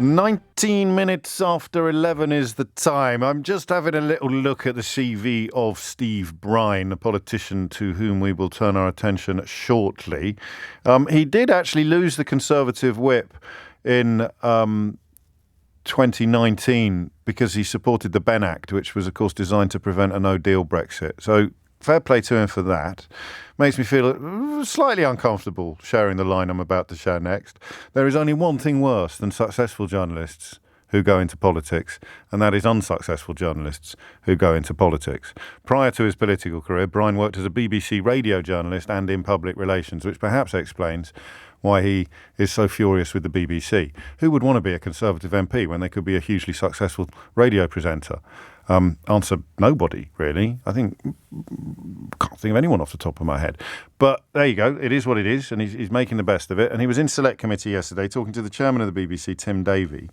19 minutes after 11 is the time. I'm just having a little look at the CV of Steve Brine, a politician to whom we will turn our attention shortly. He did actually lose the Conservative whip in 2019 because he supported the Benn Act, which was, of course, designed to prevent a no-deal Brexit. So fair play to him for that. Makes me feel slightly uncomfortable sharing the line I'm about to share next. There is only one thing worse than successful journalists who go into politics, and that is unsuccessful journalists who go into politics. Prior to his political career, Brine worked as a BBC radio journalist and in public relations, which perhaps explains why he is so furious with the BBC. Who would want to be a Conservative MP when they could be a hugely successful radio presenter? Answer, nobody, really. Can't think of anyone off the top of my head. But there you go. It is what it is, and he's making the best of it. And he was in Select Committee yesterday talking to the chairman of the BBC, Tim Davie,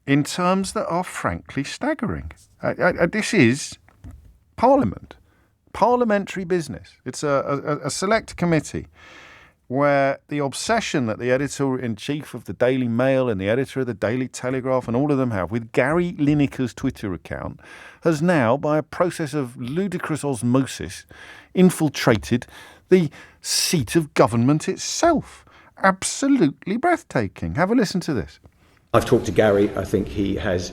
in terms that are frankly staggering. This is Parliament, parliamentary business. It's a select committee where the obsession that the editor-in-chief of the Daily Mail and the editor of the Daily Telegraph and all of them have with Gary Lineker's Twitter account has now, by a process of ludicrous osmosis, infiltrated the seat of government itself. Absolutely breathtaking. Have a listen to this. I've talked to Gary. I think he was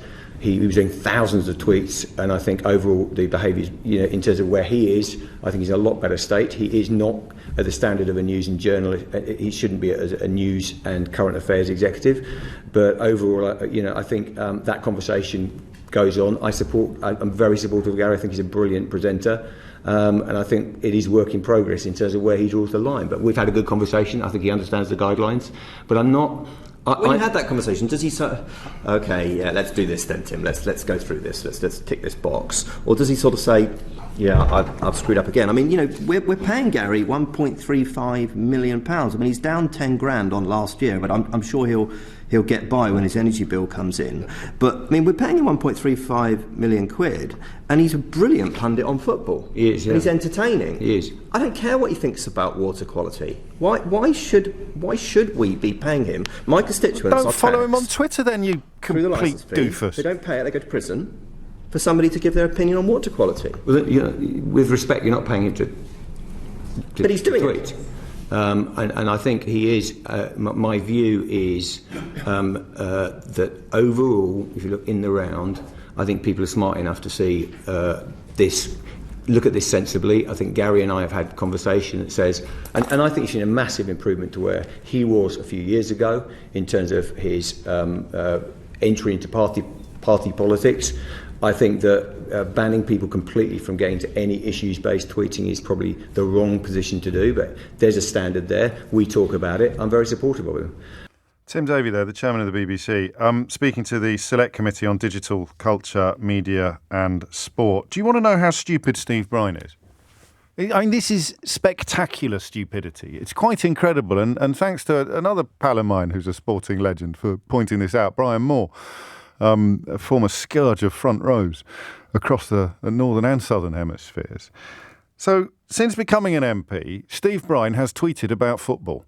doing thousands of tweets, and I think overall the behaviour, in terms of where he is, I think he's in a lot better state. He is not at the standard of a news and journalist. He shouldn't be a news and current affairs executive. But overall, I think that conversation goes on. I'm very supportive of Gary. I think he's a brilliant presenter. And I think it is work in progress in terms of where he draws the line. But we've had a good conversation. I think he understands the guidelines. But I'm not... When you had that conversation, does he say, okay, yeah, let's do this then, Tim, let's go through this, let's tick this box? Or does he sort of say, yeah, I've screwed up again? I mean, we're paying Gary £1.35 million. I mean, he's down 10 grand on last year, but I'm sure he'll get by when his energy bill comes in. But, I mean, we're paying him £1.35 million, and he's a brilliant pundit on football. He is, yeah. And he's entertaining. He is. I don't care what he thinks about water quality. Why should we be paying him? My constituents Don't follow him on Twitter then, you complete doofus. They don't pay it, they go to prison for somebody to give their opinion on water quality. Well, with respect, you're not paying him to but he's doing tweet. It. And I think he is. My view is that overall, if you look in the round, I think people are smart enough to see this. Look at this sensibly. I think Gary and I have had conversation that says, and I think he's seen a massive improvement to where he was a few years ago in terms of his entry into party politics. I think that banning people completely from getting to any issues-based tweeting is probably the wrong position to do, but there's a standard there. We talk about it. I'm very supportive of him. Tim Davie there, the chairman of the BBC, speaking to the Select Committee on Digital, Culture, Media and Sport. Do you want to know how stupid Steve Brine is? I mean, this is spectacular stupidity. It's quite incredible, and thanks to another pal of mine who's a sporting legend for pointing this out, Brian Moore, a former scourge of front rows across the northern and southern hemispheres. So, since becoming an MP, Steve Brine has tweeted about football.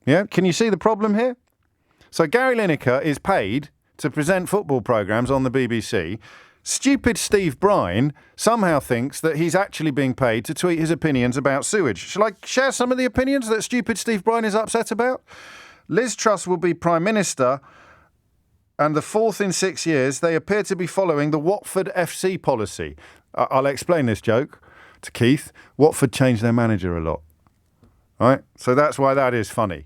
Yeah, can you see the problem here? So Gary Lineker is paid to present football programmes on the BBC. Stupid Steve Brine somehow thinks that he's actually being paid to tweet his opinions about sewage. Shall I share some of the opinions that stupid Steve Brine is upset about? Liz Truss will be Prime Minister, and the fourth in 6 years, they appear to be following the Watford FC policy. I'll explain this joke to Keith. Watford changed their manager a lot. Right? So that's why that is funny.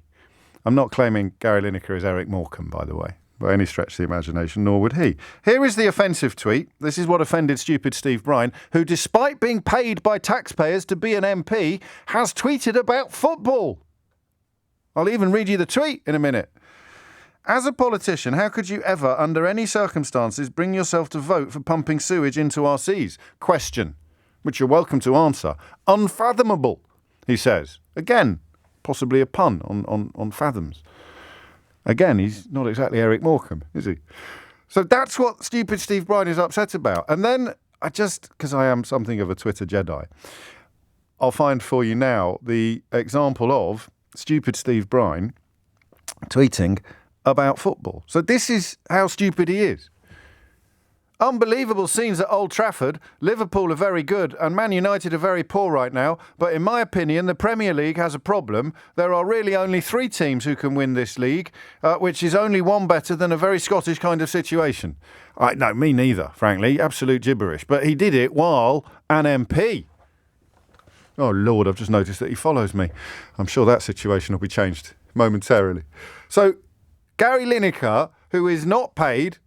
I'm not claiming Gary Lineker is Eric Morecambe, by the way, by any stretch of the imagination, nor would he. Here is the offensive tweet. This is what offended stupid Steve Brine, who, despite being paid by taxpayers to be an MP, has tweeted about football. I'll even read you the tweet in a minute. As a politician, how could you ever, under any circumstances, bring yourself to vote for pumping sewage into our seas? Question, which you're welcome to answer. Unfathomable, he says. Again, possibly a pun on fathoms. Again, he's not exactly Eric Morecambe, is he? So that's what stupid Steve Brine is upset about. And then, because I am something of a Twitter Jedi, I'll find for you now the example of stupid Steve Brine tweeting about football. So this is how stupid he is. Unbelievable scenes at Old Trafford. Liverpool are very good and Man United are very poor right now. But in my opinion, the Premier League has a problem. There are really only 3 teams who can win this league, which is only one better than a very Scottish kind of situation. No, me neither, frankly. Absolute gibberish. But he did it while an MP. Oh, Lord, I've just noticed that he follows me. I'm sure that situation will be changed momentarily. So, Gary Lineker, who is not paid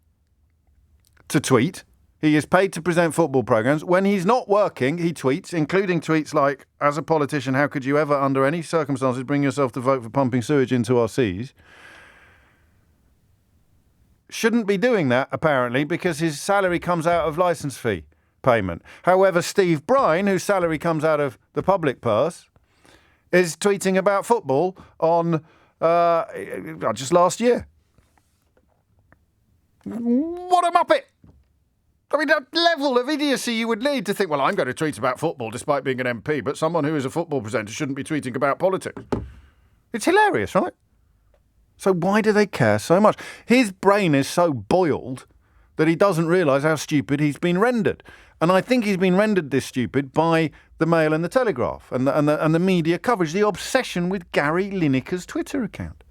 to tweet. He is paid to present football programmes. When he's not working, he tweets, including tweets like, as a politician, how could you ever, under any circumstances, bring yourself to vote for pumping sewage into our seas? Shouldn't be doing that, apparently, because his salary comes out of licence fee payment. However, Steve Brine, whose salary comes out of the public purse, is tweeting about football on just last year. What a muppet! I mean, the level of idiocy you would need to think, well, I'm going to tweet about football despite being an MP, but someone who is a football presenter shouldn't be tweeting about politics. It's hilarious, right? So why do they care so much? His brain is so boiled that he doesn't realise how stupid he's been rendered. And I think he's been rendered this stupid by the Mail and the Telegraph and the media coverage, the obsession with Gary Lineker's Twitter account.